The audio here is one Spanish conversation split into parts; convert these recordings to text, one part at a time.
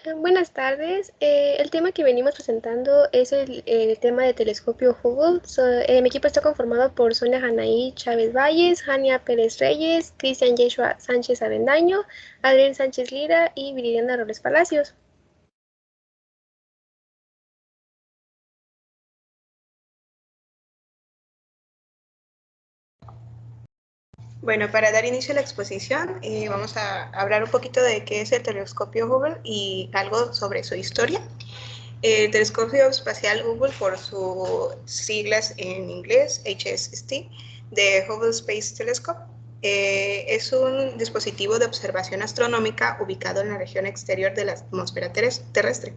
Buenas tardes. El tema que venimos presentando es el tema de telescopio Hubble. Mi equipo está conformado por Sonia Janaí Chávez Valles, Jania Pérez Reyes, Cristian Yeshua Sánchez Avendaño, Adrián Sánchez Lira y Viridiana Robles Palacios. Bueno, para dar inicio a la exposición, vamos a hablar un poquito de qué es el telescopio Hubble y algo sobre su historia. El telescopio espacial Hubble, por sus siglas en inglés, HST, de Hubble Space Telescope, es un dispositivo de observación astronómica ubicado en la región exterior de la atmósfera terrestre.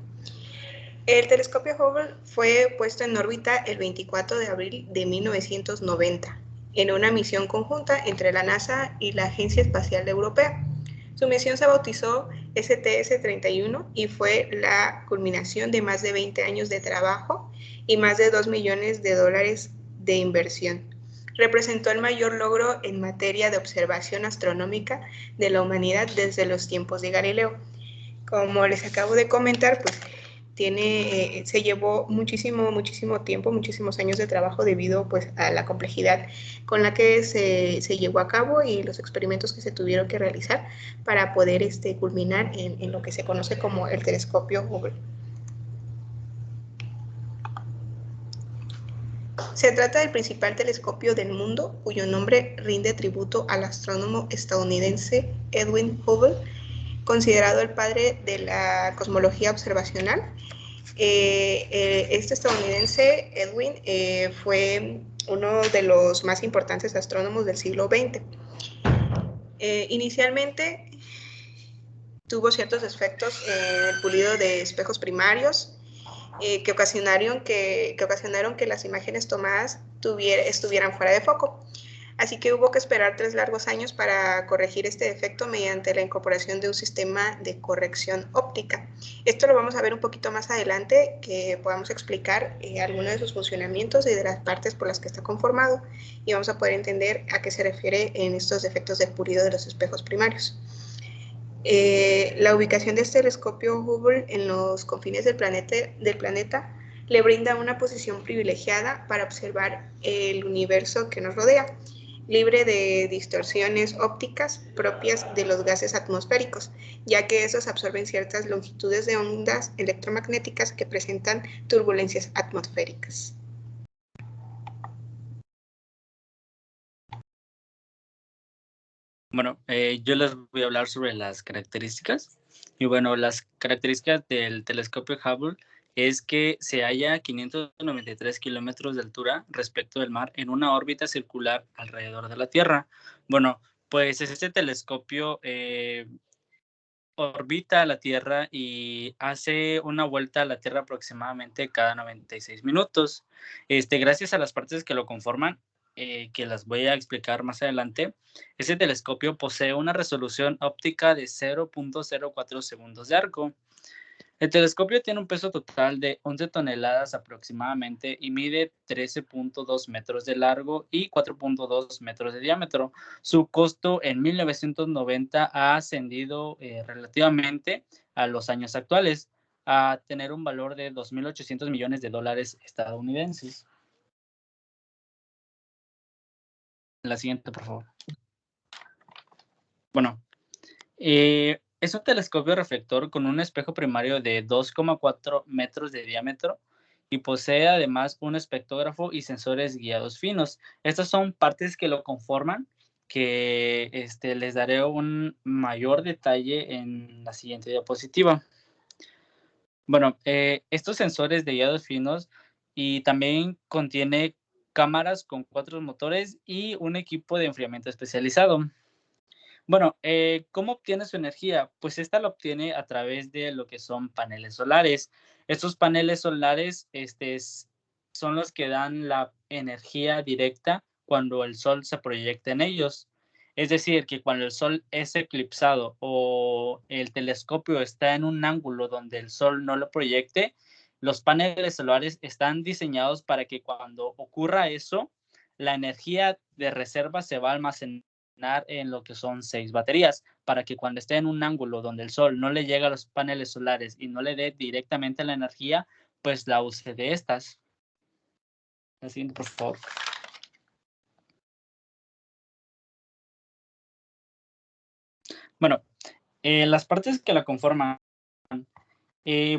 El telescopio Hubble fue puesto en órbita el 24 de abril de 1990 en una misión conjunta entre la NASA y la Agencia Espacial Europea. Su misión se bautizó STS-31 y fue la culminación de más de 20 años de trabajo y más de $2 millones de inversión. Representó el mayor logro en materia de observación astronómica de la humanidad desde los tiempos de Galileo. Como les acabo de comentar, pues se llevó muchísimo tiempo, muchísimos años de trabajo debido pues a la complejidad con la que se llevó a cabo y los experimentos que se tuvieron que realizar para poder culminar en lo que se conoce como el telescopio Hubble. Se trata del principal telescopio del mundo, cuyo nombre rinde tributo al astrónomo estadounidense Edwin Hubble, considerado el padre de la cosmología observacional. Este estadounidense, Edwin, fue uno de los más importantes astrónomos del siglo XX. Inicialmente tuvo ciertos defectos en el pulido de espejos primarios que ocasionaron que las imágenes tomadas estuvieran fuera de foco. Así que hubo que esperar 3 largos años para corregir este defecto mediante la incorporación de un sistema de corrección óptica. Esto lo vamos a ver un poquito más adelante, que podamos explicar algunos de sus funcionamientos y de las partes por las que está conformado, y vamos a poder entender a qué se refiere en estos defectos del pulido de los espejos primarios. La ubicación de este telescopio Hubble en los confines del planeta le brinda una posición privilegiada para observar el universo que nos rodea, libre de distorsiones ópticas propias de los gases atmosféricos, ya que estos absorben ciertas longitudes de ondas electromagnéticas que presentan turbulencias atmosféricas. Bueno, yo les voy a hablar sobre las características. Y bueno, las características del telescopio Hubble es que se halla a 593 kilómetros de altura respecto del mar en una órbita circular alrededor de la Tierra. Bueno, pues este telescopio orbita la Tierra y hace una vuelta a la Tierra aproximadamente cada 96 minutos. Gracias a las partes que lo conforman, que las voy a explicar más adelante, ese telescopio posee una resolución óptica de 0.04 segundos de arco. El telescopio tiene un peso total de 11 toneladas aproximadamente y mide 13.2 metros de largo y 4.2 metros de diámetro. Su costo en 1990 ha ascendido relativamente a los años actuales, a tener un valor de 2.800 millones de dólares estadounidenses. La siguiente, por favor. Bueno, es un telescopio reflector con un espejo primario de 2,4 metros de diámetro y posee además un espectrógrafo y sensores guiados finos. Estas son partes que lo conforman, que les daré un mayor detalle en la siguiente diapositiva. Bueno, estos sensores de guiados finos y también contiene cámaras con 4 motores y un equipo de enfriamiento especializado. Bueno, ¿cómo obtiene su energía? Pues esta la obtiene a través de lo que son paneles solares. Estos paneles solares son los que dan la energía directa cuando el sol se proyecta en ellos. Es decir, que cuando el sol es eclipsado o el telescopio está en un ángulo donde el sol no lo proyecte, los paneles solares están diseñados para que cuando ocurra eso, la energía de reserva se va a almacenar en lo que son 6 baterías, para que cuando esté en un ángulo donde el sol no le llega a los paneles solares y no le dé directamente la energía, pues la use de estas. La siguiente, por favor. Bueno, las partes que la conforman.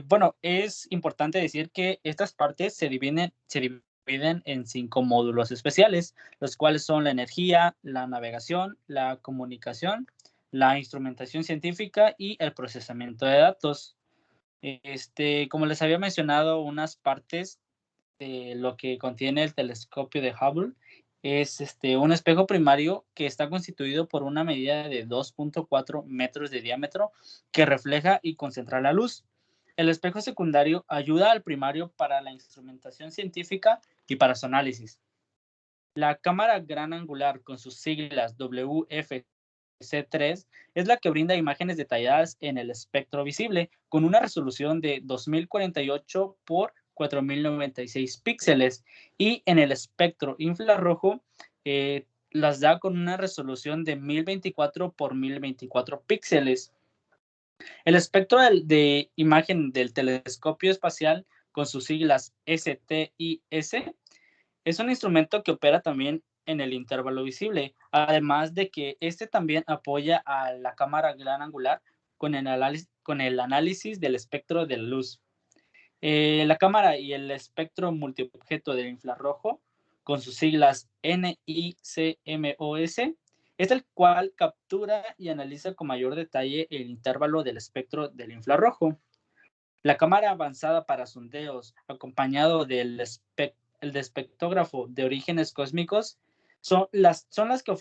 Bueno, es importante decir que estas partes se dividen en 5 módulos especiales, los cuales son la energía, la navegación, la comunicación, la instrumentación científica y el procesamiento de datos. Como les había mencionado, unas partes de lo que contiene el telescopio de Hubble es un espejo primario que está constituido por una medida de 2.4 metros de diámetro que refleja y concentra la luz. El espejo secundario ayuda al primario para la instrumentación científica y para su análisis. La cámara gran angular, con sus siglas WFC3, es la que brinda imágenes detalladas en el espectro visible, con una resolución de 2048 por 4096 píxeles, y en el espectro infrarrojo las da con una resolución de 1024 por 1024 píxeles. El espectro de imagen del telescopio espacial, con sus siglas STIS, es un instrumento que opera también en el intervalo visible, además de que también apoya a la cámara gran angular con el análisis del espectro de la luz. La cámara y el espectro multiobjeto del infrarrojo, con sus siglas NICMOS, es el cual captura y analiza con mayor detalle el intervalo del espectro del infrarrojo. La cámara avanzada para sondeos, acompañado del espectrógrafo de orígenes cósmicos, son las que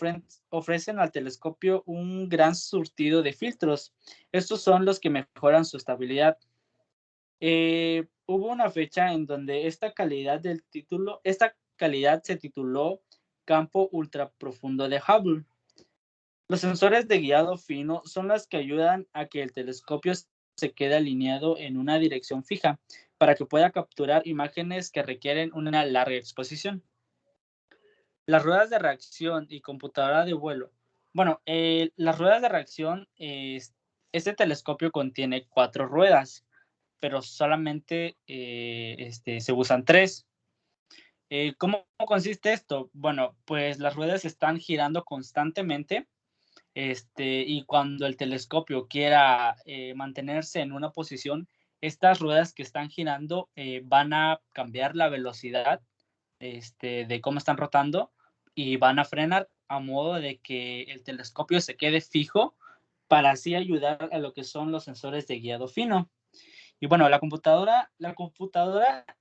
ofrecen al telescopio un gran surtido de filtros. Estos son los que mejoran su estabilidad. Hubo una fecha en donde esta calidad se tituló Campo Ultraprofundo de Hubble. Los sensores de guiado fino son las que ayudan a que el telescopio se quede alineado en una dirección fija para que pueda capturar imágenes que requieren una larga exposición. Las ruedas de reacción y computadora de vuelo. Bueno, las ruedas de reacción, este telescopio contiene 4 ruedas, pero solamente se usan 3. ¿Cómo consiste esto? Bueno, pues las ruedas están girando constantemente, y cuando el telescopio quiera mantenerse en una posición, estas ruedas que están girando van a cambiar la velocidad de cómo están rotando y van a frenar a modo de que el telescopio se quede fijo para así ayudar a lo que son los sensores de guiado fino. Y bueno, la computadora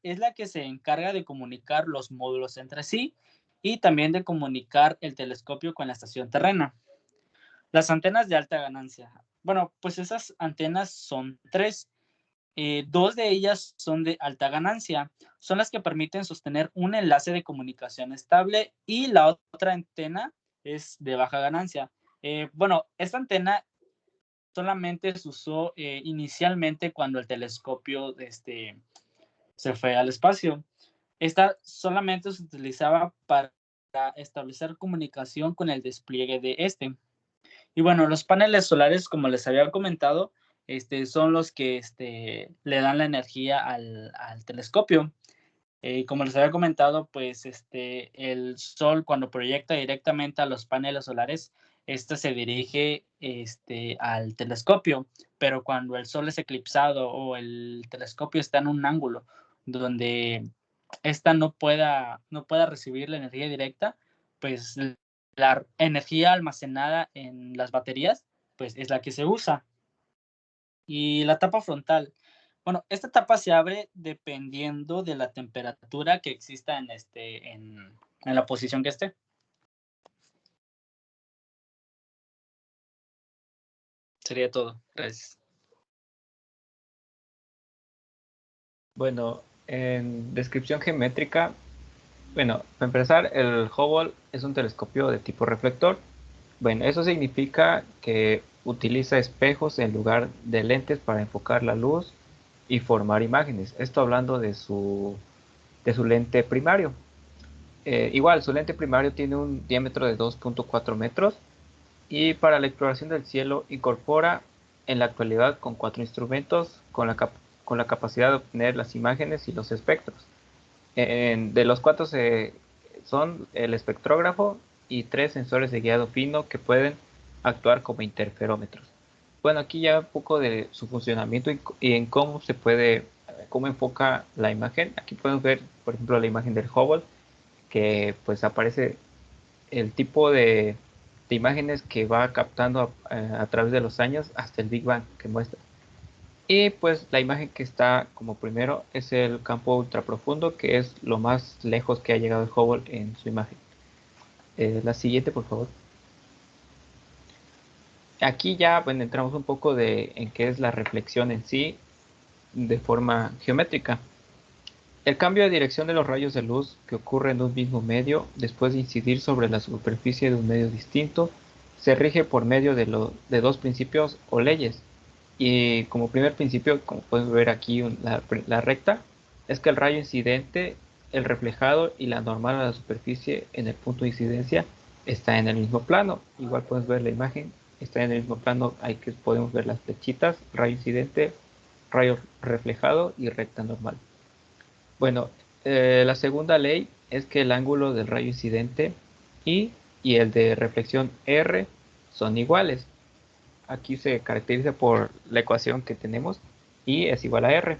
es la que se encarga de comunicar los módulos entre sí y también de comunicar el telescopio con la estación terrena. Las antenas de alta ganancia. Bueno, pues esas antenas son 3. 2 de ellas son de alta ganancia. Son las que permiten sostener un enlace de comunicación estable, y la otra antena es de baja ganancia. Bueno, esta antena solamente se usó inicialmente cuando el telescopio se fue al espacio. Esta solamente se utilizaba para establecer comunicación con el despliegue de Y bueno, los paneles solares, como les había comentado, son los que le dan la energía al telescopio. Como les había comentado, pues el sol, cuando proyecta directamente a los paneles solares, se dirige al telescopio, pero cuando el sol es eclipsado o el telescopio está en un ángulo donde no pueda recibir la energía directa, pues la energía almacenada en las baterías, pues es la que se usa. Y la tapa frontal. Bueno, esta tapa se abre dependiendo de la temperatura que exista en la posición que esté. Sería todo. Gracias. Bueno, en descripción geométrica, bueno, para empezar, el Hubble es un telescopio de tipo reflector. Bueno, eso significa que utiliza espejos en lugar de lentes para enfocar la luz y formar imágenes. Esto hablando de su lente primario. Igual, su lente primario tiene un diámetro de 2.4 metros Y para la exploración del cielo incorpora en la actualidad con 4 instrumentos con la capacidad de obtener las imágenes y los espectros. De los 4 son el espectrógrafo y 3 sensores de guiado fino que pueden actuar como interferómetros. Bueno, aquí ya un poco de su funcionamiento y en cómo cómo enfoca la imagen. Aquí podemos ver, por ejemplo, la imagen del Hubble, que pues aparece el tipo de imágenes que va captando a través de los años hasta el Big Bang que muestra. Y pues la imagen que está como primero es el campo ultraprofundo, que es lo más lejos que ha llegado el Hubble en su imagen. La siguiente, por favor. Aquí ya entramos un poco en qué es la reflexión en sí de forma geométrica. El cambio de dirección de los rayos de luz que ocurre en un mismo medio después de incidir sobre la superficie de un medio distinto se rige por medio de 2 principios o leyes. Y como primer principio, como pueden ver aquí la recta, es que el rayo incidente, el reflejado y la normal a la superficie en el punto de incidencia está en el mismo plano. Igual puedes ver la imagen, está en el mismo plano, ahí que podemos ver las flechitas, rayo incidente, rayo reflejado y recta normal. Bueno, la segunda ley es que el ángulo del rayo incidente I y el de reflexión R son iguales. Aquí se caracteriza por la ecuación que tenemos, I es igual a R.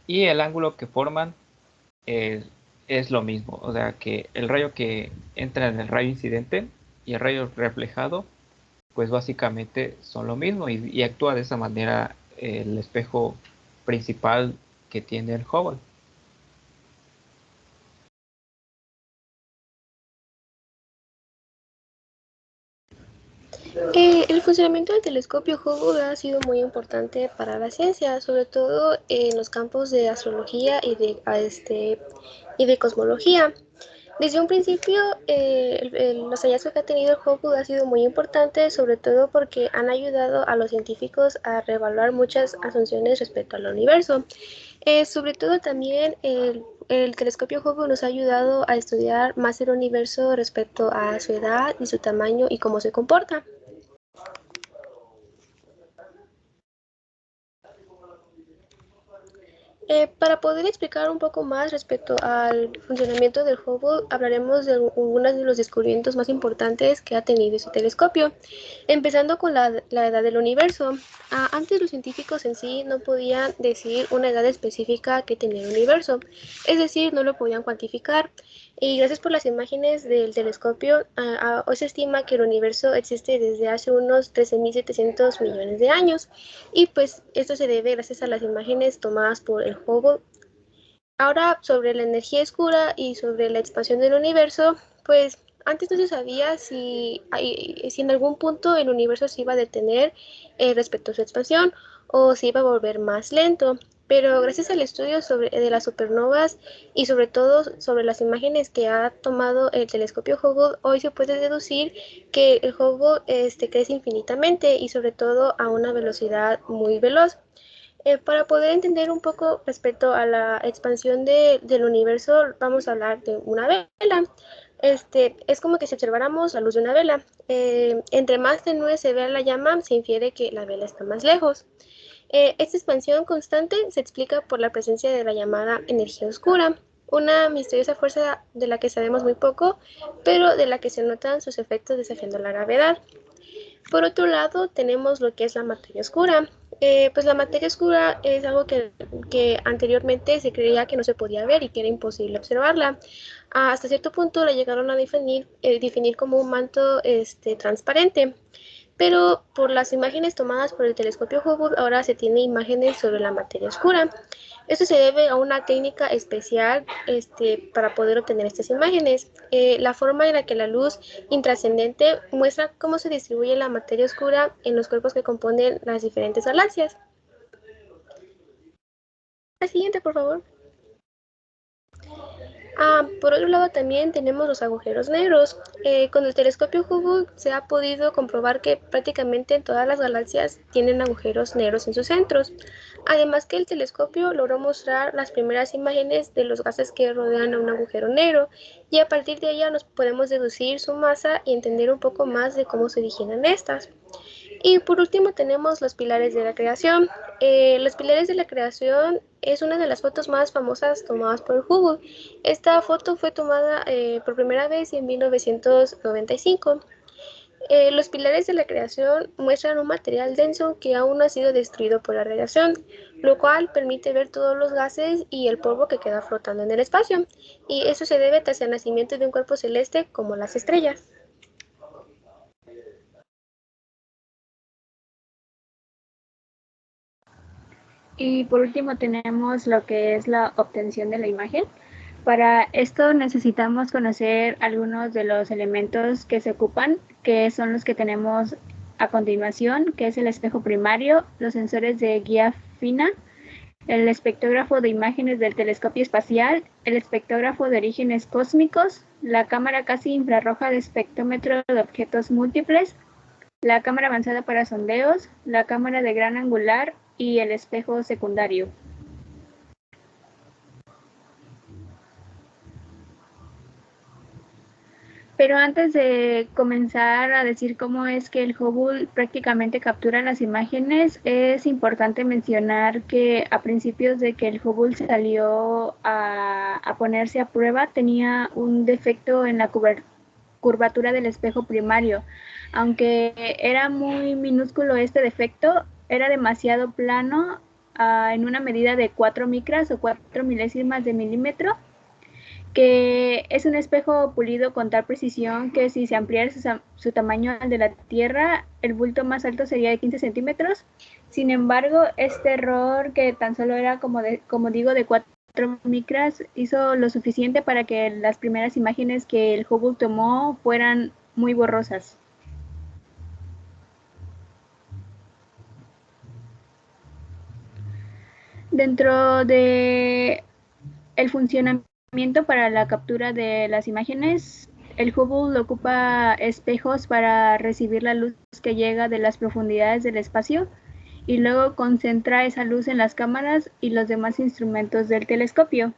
Y el ángulo que forman es lo mismo, o sea que el rayo que entra en el rayo incidente y el rayo reflejado, pues básicamente son lo mismo y actúa de esa manera el espejo principal que tiene el Hubble. El funcionamiento del telescopio Hubble ha sido muy importante para la ciencia, sobre todo en los campos de astrología y de cosmología. Desde un principio, los hallazgos que ha tenido el Hubble ha sido muy importantes, sobre todo porque han ayudado a los científicos a reevaluar muchas asunciones respecto al universo. Sobre todo también el telescopio Hubble nos ha ayudado a estudiar más el universo respecto a su edad y su tamaño y cómo se comporta. Para poder explicar un poco más respecto al funcionamiento del Hubble, hablaremos de algunos de los descubrimientos más importantes que ha tenido este telescopio, empezando con la edad del universo. Antes los científicos en sí no podían decir una edad específica que tenía el universo, es decir, no lo podían cuantificar. Y gracias por las imágenes del telescopio, hoy se estima que el universo existe desde hace unos 13.700 millones de años. Y pues esto se debe gracias a las imágenes tomadas por el Hubble. Ahora sobre la energía oscura y sobre la expansión del universo, pues antes no se sabía si en algún punto el universo se iba a detener respecto a su expansión o se iba a volver más lento. Pero gracias al estudio de las supernovas y sobre todo sobre las imágenes que ha tomado el telescopio Hubble, hoy se puede deducir que el Hubble crece infinitamente y sobre todo a una velocidad muy veloz. Para poder entender un poco respecto a la expansión del universo, vamos a hablar de una vela. Es como que si observáramos la luz de una vela. Entre más tenue se vea la llama, se infiere que la vela está más lejos. Esta expansión constante se explica por la presencia de la llamada energía oscura, una misteriosa fuerza de la que sabemos muy poco, pero de la que se notan sus efectos desafiando la gravedad. Por otro lado, tenemos lo que es la materia oscura. Pues la materia oscura es algo que anteriormente se creía que no se podía ver y que era imposible observarla. Hasta cierto punto la llegaron a definir como un manto transparente. Pero por las imágenes tomadas por el telescopio Hubble, ahora se tiene imágenes sobre la materia oscura. Esto se debe a una técnica especial para poder obtener estas imágenes. La forma en la que la luz intrascendente muestra cómo se distribuye la materia oscura en los cuerpos que componen las diferentes galaxias. La siguiente, por favor. Por otro lado también tenemos los agujeros negros. Con el telescopio Hubble se ha podido comprobar que prácticamente todas las galaxias tienen agujeros negros en sus centros. Además que el telescopio logró mostrar las primeras imágenes de los gases que rodean a un agujero negro y a partir de ella nos podemos deducir su masa y entender un poco más de cómo se originan estas. Y por último tenemos los pilares de la creación. Los pilares de la creación es una de las fotos más famosas tomadas por Hubble. Esta foto fue tomada por primera vez en 1995. Los pilares de la creación muestran un material denso que aún no ha sido destruido por la radiación, lo cual permite ver todos los gases y el polvo que queda flotando en el espacio. Y eso se debe tras el nacimiento de un cuerpo celeste como las estrellas. Y por último tenemos lo que es la obtención de la imagen. Para esto necesitamos conocer algunos de los elementos que se ocupan, que son los que tenemos a continuación, que es el espejo primario, los sensores de guía fina, el espectrógrafo de imágenes del telescopio espacial, el espectrógrafo de orígenes cósmicos, la cámara casi infrarroja de espectrómetro de objetos múltiples, la cámara avanzada para sondeos, la cámara de gran angular y el espejo secundario. Pero antes de comenzar a decir cómo es que el Hubble prácticamente captura las imágenes, es importante mencionar que a principios de que el Hubble salió a ponerse a prueba, tenía un defecto en la curvatura del espejo primario. Aunque era muy minúsculo este defecto, era demasiado plano en una medida de 4 micras o 4 milésimas de milímetro, que es un espejo pulido con tal precisión que si se ampliara su tamaño al de la Tierra, el bulto más alto sería de 15 centímetros. Sin embargo, este error, que tan solo era, como digo, de 4 micras, hizo lo suficiente para que las primeras imágenes que el Hubble tomó fueran muy borrosas. Dentro de el funcionamiento para la captura de las imágenes, el Hubble ocupa espejos para recibir la luz que llega de las profundidades del espacio y luego concentra esa luz en las cámaras y los demás instrumentos del telescopio.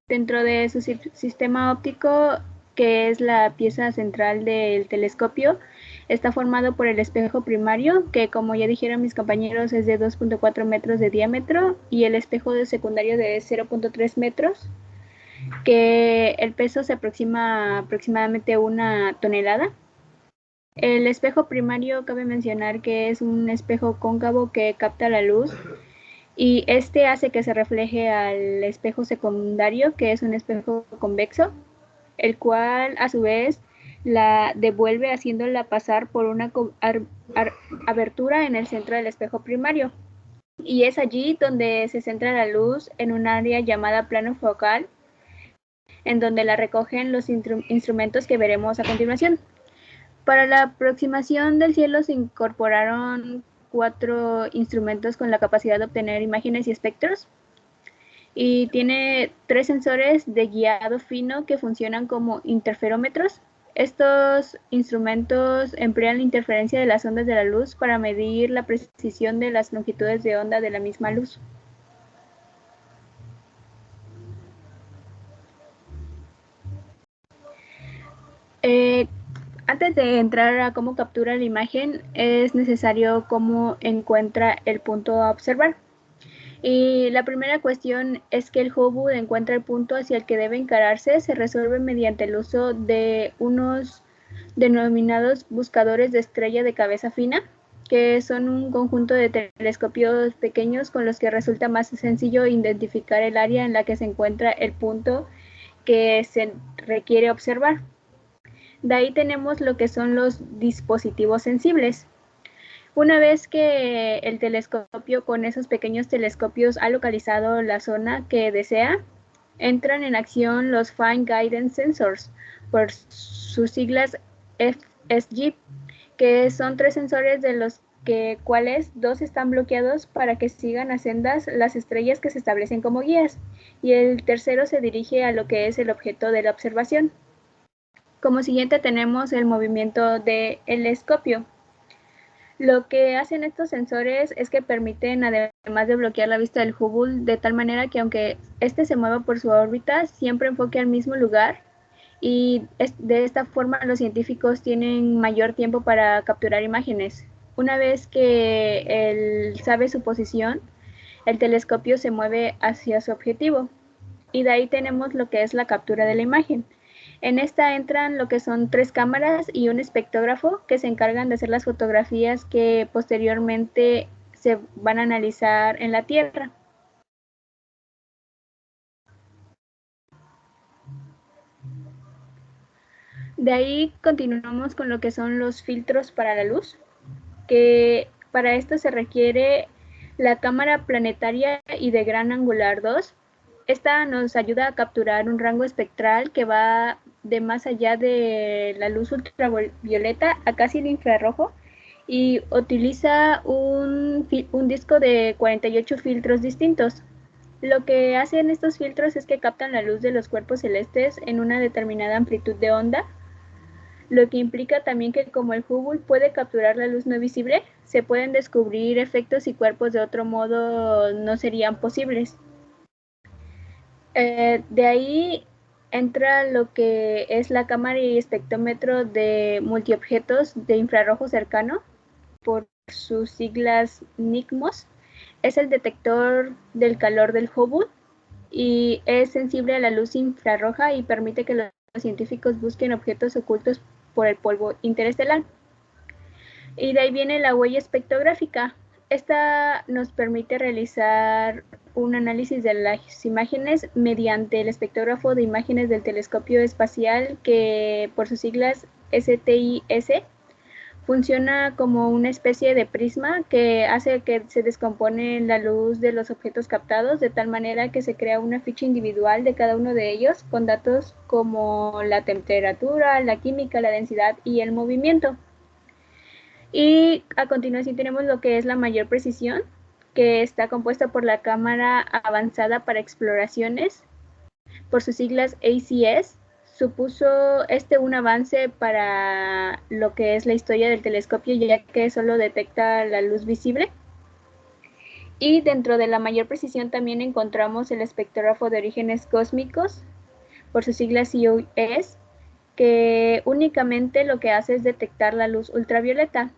Dentro de su sistema óptico, que es la pieza central del telescopio, está formado por el espejo primario, que como ya dijeron mis compañeros es de 2.4 metros de diámetro, y el espejo secundario de 0.3 metros, que el peso se aproxima aproximadamente a 1 tonelada. El espejo primario cabe mencionar que es un espejo cóncavo que capta la luz y este hace que se refleje al espejo secundario, que es un espejo convexo, el cual a su vez la devuelve haciéndola pasar por una abertura en el centro del espejo primario. Y es allí donde se centra la luz en un área llamada plano focal, en donde la recogen los instrumentos que veremos a continuación. Para la aproximación del cielo se incorporaron 4 instrumentos con la capacidad de obtener imágenes y espectros. Y tiene 3 sensores de guiado fino que funcionan como interferómetros. Estos instrumentos emplean la interferencia de las ondas de la luz para medir la precisión de las longitudes de onda de la misma luz. Antes de entrar a cómo captura la imagen, es necesario cómo encuentra el punto a observar. Y la primera cuestión es que el Hubble encuentra el punto hacia el que debe encararse, se resuelve mediante el uso de unos denominados buscadores de estrella de cabeza fina, que son un conjunto de telescopios pequeños con los que resulta más sencillo identificar el área en la que se encuentra el punto que se requiere observar. De ahí tenemos lo que son los dispositivos sensibles. Una vez que el telescopio con esos pequeños telescopios ha localizado la zona que desea, entran en acción los Fine Guidance Sensors, por sus siglas FSG, que son 3 sensores de los cuales 2 están bloqueados para que sigan a sendas las estrellas que se establecen como guías, y el tercero se dirige a lo que es el objeto de la observación. Como siguiente tenemos el movimiento del telescopio. Lo que hacen estos sensores es que permiten, además de bloquear la vista del Hubble, de tal manera que aunque éste se mueva por su órbita, siempre enfoque al mismo lugar, y de esta forma los científicos tienen mayor tiempo para capturar imágenes. Una vez que él sabe su posición, el telescopio se mueve hacia su objetivo, y de ahí tenemos lo que es la captura de la imagen. En esta entran lo que son 3 cámaras y un espectógrafo que se encargan de hacer las fotografías que posteriormente se van a analizar en la Tierra. De ahí continuamos con lo que son los filtros para la luz, que para esto se requiere la cámara planetaria y de gran angular 2. Esta nos ayuda a capturar un rango espectral que va de más allá de la luz ultravioleta a casi el infrarrojo, y utiliza un disco de 48 filtros distintos. Lo que hacen estos filtros es que captan la luz de los cuerpos celestes en una determinada amplitud de onda, lo que implica también que como el Hubble puede capturar la luz no visible, se pueden descubrir efectos y cuerpos de otro modo no serían posibles. De ahí entra lo que es la cámara y espectrómetro de multiobjetos de infrarrojo cercano, por sus siglas NICMOS. Es el detector del calor del Hubble y es sensible a la luz infrarroja y permite que los científicos busquen objetos ocultos por el polvo interestelar. Y de ahí viene la huella espectrográfica. Esta nos permite realizar un análisis de las imágenes mediante el espectrógrafo de imágenes del telescopio espacial, que por sus siglas STIS funciona como una especie de prisma que hace que se descompone la luz de los objetos captados, de tal manera que se crea una ficha individual de cada uno de ellos con datos como la temperatura, la química, la densidad y el movimiento. Y a continuación tenemos lo que es la mayor precisión, que está compuesta por la cámara avanzada para exploraciones, por sus siglas ACS. Supuso un avance para lo que es la historia del telescopio, ya que solo detecta la luz visible. Y dentro de la mayor precisión también encontramos el espectrógrafo de orígenes cósmicos, por sus siglas COS, que únicamente lo que hace es detectar la luz ultravioleta.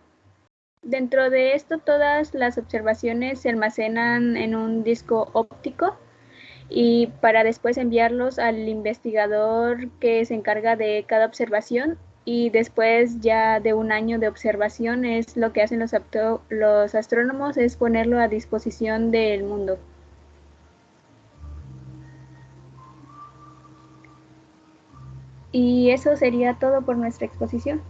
Dentro de esto, todas las observaciones se almacenan en un disco óptico, y para después enviarlos al investigador que se encarga de cada observación, y después ya de un año de observación es lo que hacen los astrónomos, es ponerlo a disposición del mundo. Y eso sería todo por nuestra exposición.